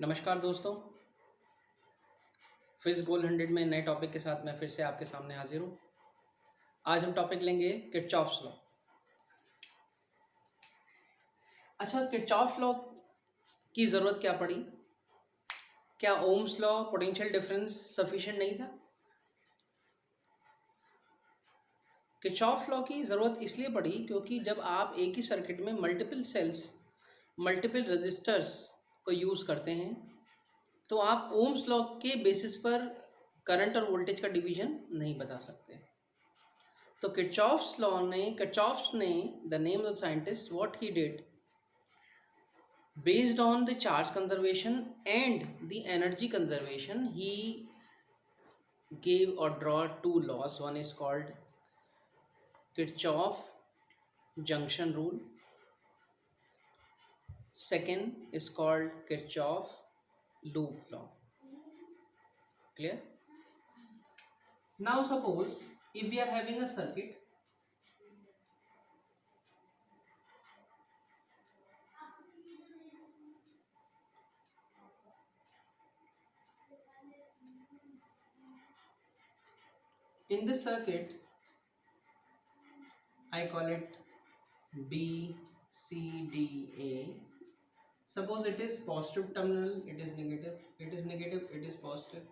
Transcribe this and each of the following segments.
नमस्कार दोस्तों। फिज गोल 100 में नए टॉपिक के साथ मैं फिर से आपके सामने हाजिर हूँ। आज हम टॉपिक लेंगे किरचॉफ्स लॉ। अच्छा, किरचॉफ लॉ की ज़रूरत क्या पड़ी? क्या Ohm's law, potential difference sufficient नहीं था? किरचॉफ लॉ की ज़रूरत इसलिए पड़ी क्योंकि जब आप एक ही सर्किट में मल्टीपल सेल्स, मल्टीपल रजिस्टर्स को यूज़ करते हैं तो आप ओम्स लॉ के बेसिस पर करंट और वोल्टेज का डिवीजन नहीं बता सकते। तो किरचॉफ्स ने the name of scientist what he did based on the charge conservation and the energy conservation, he gave or draw two laws. One is called Kirchhoff junction rule, second is called Kirchhoff loop law. Clear? Now suppose if we are having a circuit, in this circuit I call it B C D A. Suppose it is positive terminal, it is negative, it is negative, it is positive,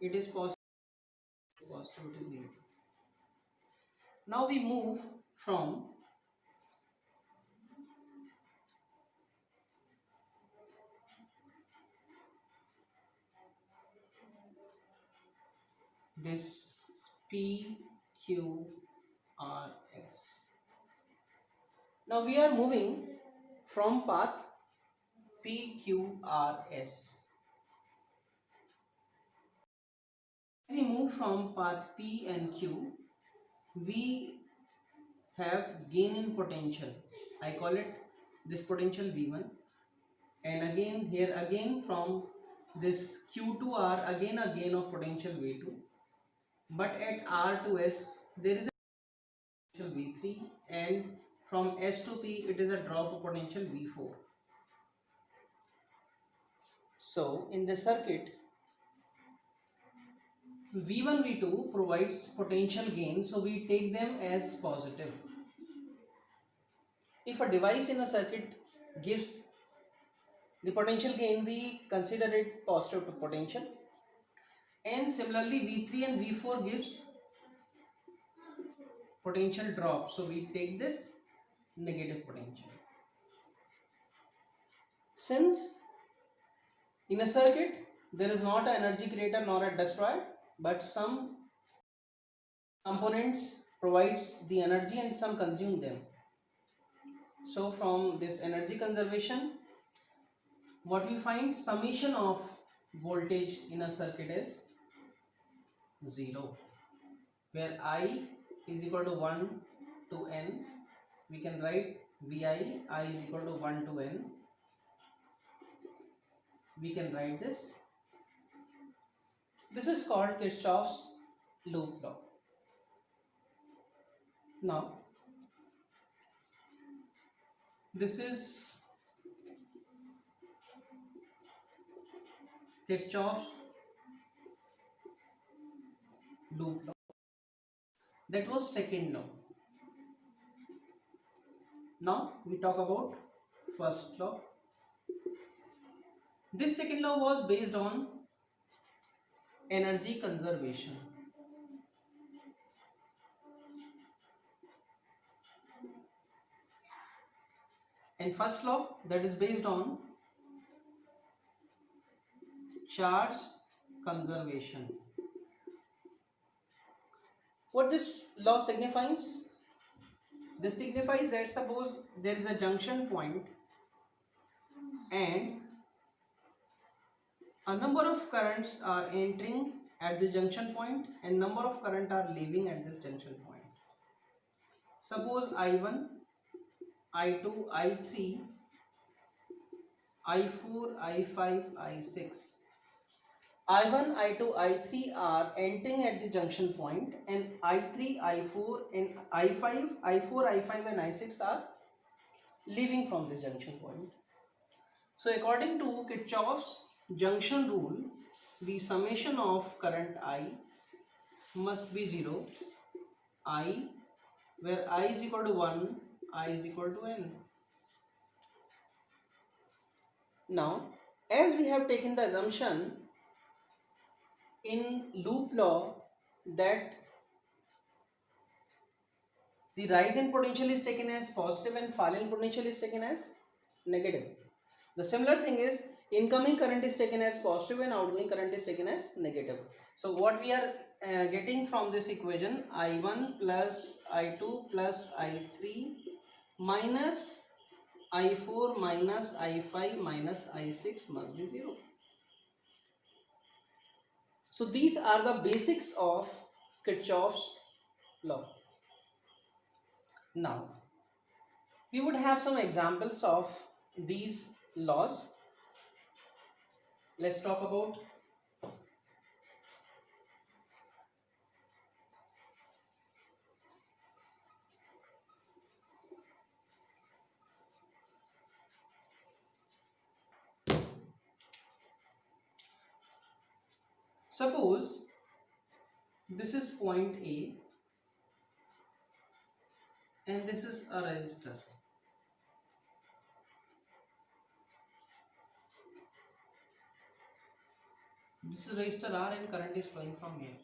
it is positive, positive, it is negative. Now we move from this P Q R S. Now we are moving from path P Q R S. We move from path P and Q, we have gain in potential. I call it this potential V1, and again here again from this Q to R again a gain of potential V2, but at R to S there is a potential V3, and from S to P it is a drop of potential V4. So in the circuit V1 V2 provides potential gain, so we take them as positive. If a device in a circuit gives the potential gain, we consider it positive to potential, and similarly V3 and V4 gives potential drop, so we take this negative potential. Since in a circuit there is not an energy creator nor a destroyer, but some components provides the energy and some consume them. So from this energy conservation, what we find, summation of voltage in a circuit is 0, where I is equal to 1 to n. We can write VI, I is equal to 1 to n. We can write this. This is called Kirchhoff's loop law. Now, this is Kirchhoff's loop law. That was second law. Now we talk about first law. This second law was based on energy conservation. And first law, that is based on charge conservation. What this law signifies? This signifies that suppose there is a junction point and a number of currents are entering at the junction point and number of current are leaving at this junction point. Suppose I1, I2, I3, I4, I5, I6. I1, I2, I3 are entering at the junction point, and I3, I4 and I5, I4, I5 and I6 are leaving from the junction point. So according to Kirchhoff's junction rule, the summation of current I must be 0, I, where I is equal to 1, I is equal to N. Now, as we have taken the assumption in loop law that the rise in potential is taken as positive and fall in potential is taken as negative. The similar thing is incoming current is taken as positive and outgoing current is taken as negative. So what we are getting from this equation, I1 plus I2 plus I3 minus I4 minus I5 minus I6 must be 0. So these are the basics of Kirchhoff's law. Now we would have some examples of these laws. Let's talk about suppose this is point A and this is a resistor. This is resistor R and current is flowing from here.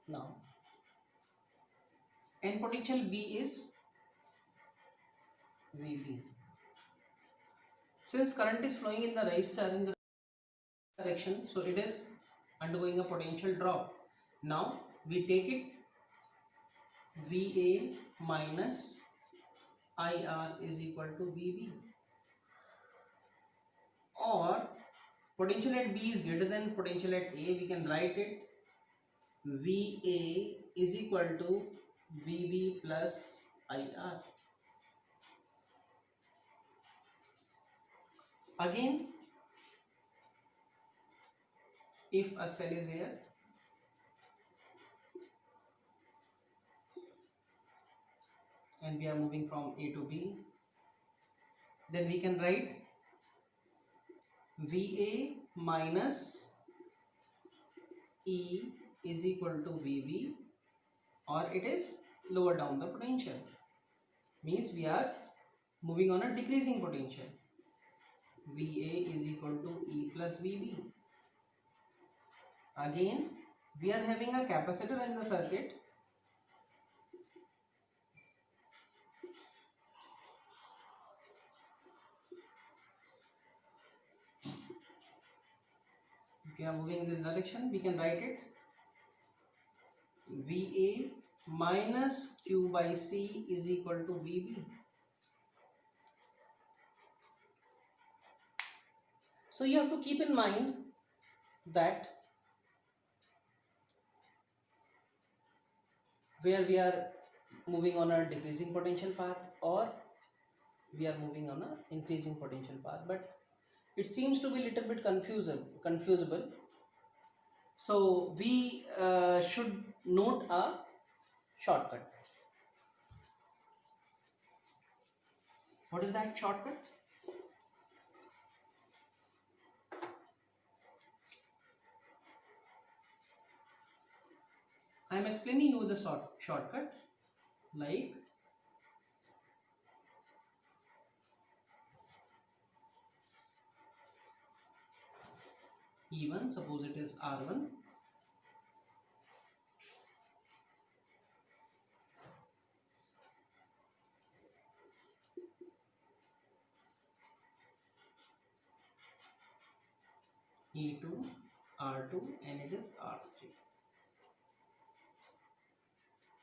Now, and potential B is VB. Since current is flowing in the resistor in the direction, so it is undergoing a potential drop. Now we take it VA minus IR is equal to VB, or potential at B is greater than potential at A, we can write it VA is equal to VB plus IR. Again, if a cell is here, and we are moving from A to B, then we can write VA minus E is equal to VB, or it is lower down the potential, means we are moving on a decreasing potential. VA is equal to E plus VB. Again, we are having a capacitor in the circuit. If we are moving in this direction, we can write it VA minus Q by C is equal to VB. So you have to keep in mind that where we are moving on a decreasing potential path or we are moving on a increasing potential path, but it seems to be a little bit confusable. So we should note a shortcut. What is that shortcut? I am explaining you the shortcut like E1, suppose it is R1, E2, R2, and it is R3.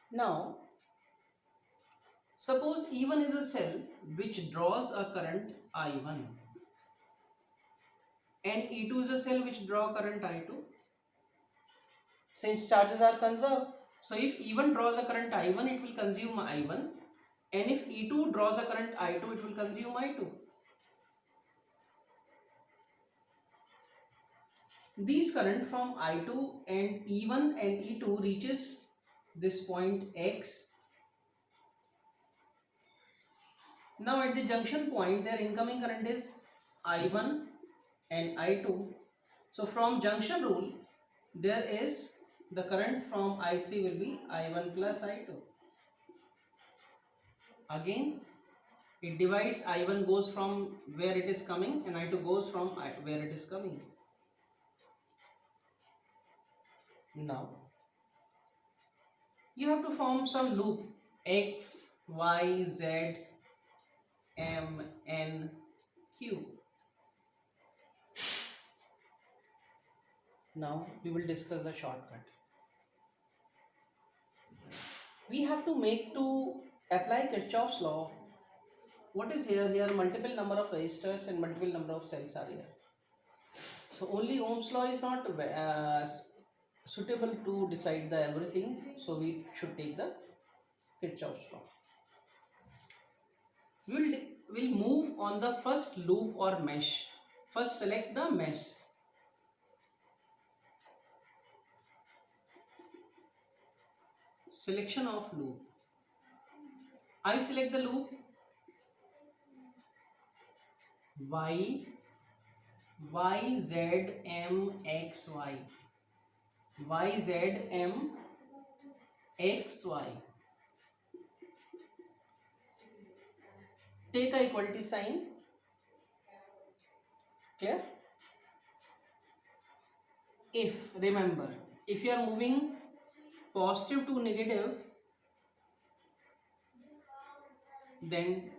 Now, suppose E1 is a cell which draws a current I1 and E2 is a cell which draws current I2. Since charges are conserved, so if E1 draws a current I1, it will consume I1, and if E2 draws a current I2, it will consume I2. These current from I2 and E1 and E2 reaches this point X. Now at the junction point, their incoming current is I1 and I2. So from junction rule, there is the current from I3 will be I1 plus I2. Again, it divides, I1 goes from where it is coming and I2 goes from where it is coming. Now, you have to form some loop X, Y, Z, M, N, Q. Now, we will discuss the shortcut. We have to apply Kirchhoff's law. What is here? Here multiple number of resistors and multiple number of cells are here. So only Ohm's law is not suitable to decide the everything. So we should take the Kirchhoff's law. We'll move on the first loop or mesh. First select the mesh. Selection of loop. I select the loop Y, Y, Z, M, X, Y. Y, Z, M, X, Y. Take a equality sign. Clear? Remember, if you are moving positive to negative, then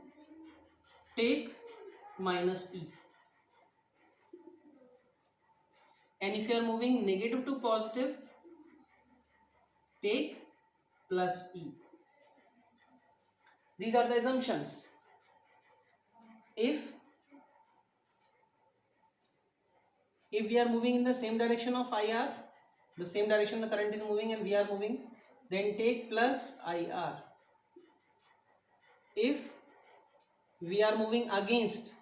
take minus E. And if you are moving negative to positive, take plus E. These are the assumptions. If we are moving in the same direction of IR, the same direction the current is moving and we are moving, then take plus IR. If we are moving against,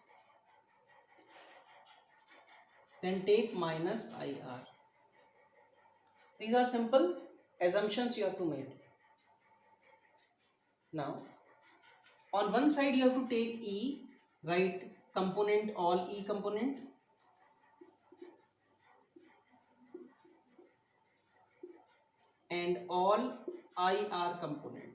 then take minus IR. These are simple assumptions you have to make. Now, on one side you have to take E, write component, all E component. And all IR component.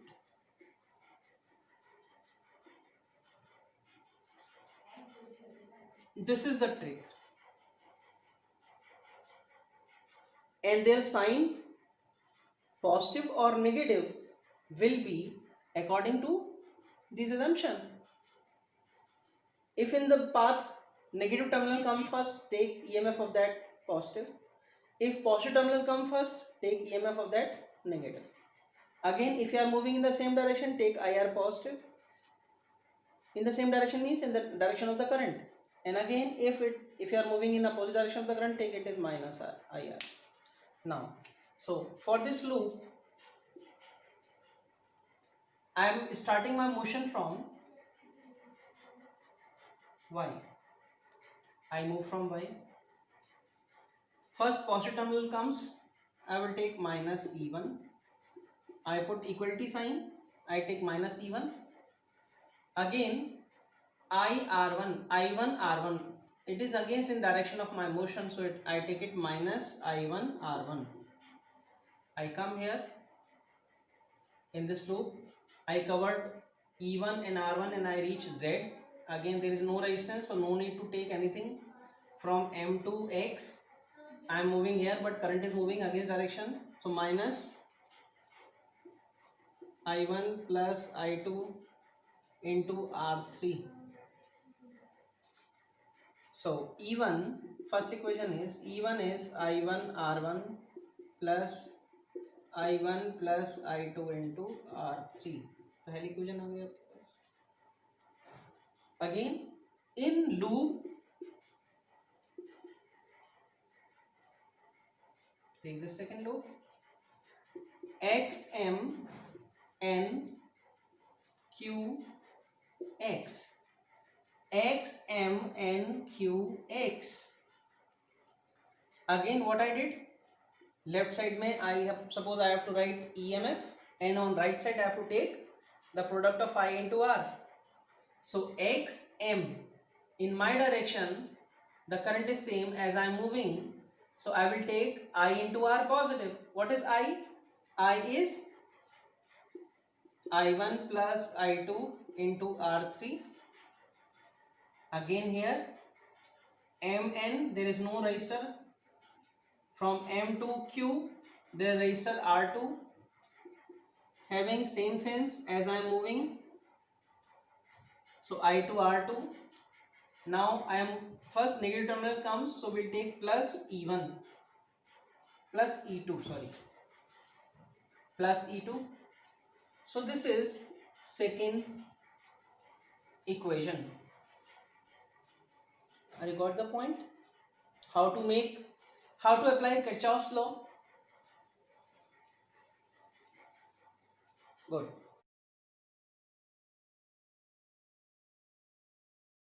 This is the trick. And their sign, positive or negative, will be according to this assumption. If in the path negative terminal comes first, take EMF of that positive. If positive terminal comes first, take EMF of that negative. Again, if you are moving in the same direction, take IR positive. In the same direction means in the direction of the current. And again, if you are moving in the opposite direction of the current, take it as minus IR. Now, so for this loop, I am starting my motion from Y. I move from Y. First positive terminal comes, I will take minus E1. I put equality sign, I take minus E1. Again, I1 R1, it is against in direction of my motion, so I take it minus I1 R1. I come here in this loop, I covered E1 and R1 and I reach Z. Again, there is no resistance, so no need to take anything from M to X. I am moving here, but current is moving against direction, so minus I1 plus I2 into R3. So E1, first equation is E1 is I1 R1 plus I1 plus I2 into R3. पहली equation आ गया आपके पास. Again, in loop, take the second loop. X M N Q X. X M N Q X. Again, what I did? Left side mein suppose I have to write EMF, and on right side I have to take the product of I into R. So X M in my direction the current is same as I am moving, so I will take I into R positive. What is I? I is I1 plus I2 into R3. Again here Mn, there is no resistor. From M to Q there is resistor R2 having same sense as I am moving. So I to R2. Now I am first negative terminal comes, so we'll take plus E1 plus E2, sorry, plus E2. So this is second equation. I got the point. How to apply Kirchhoff's law? Good.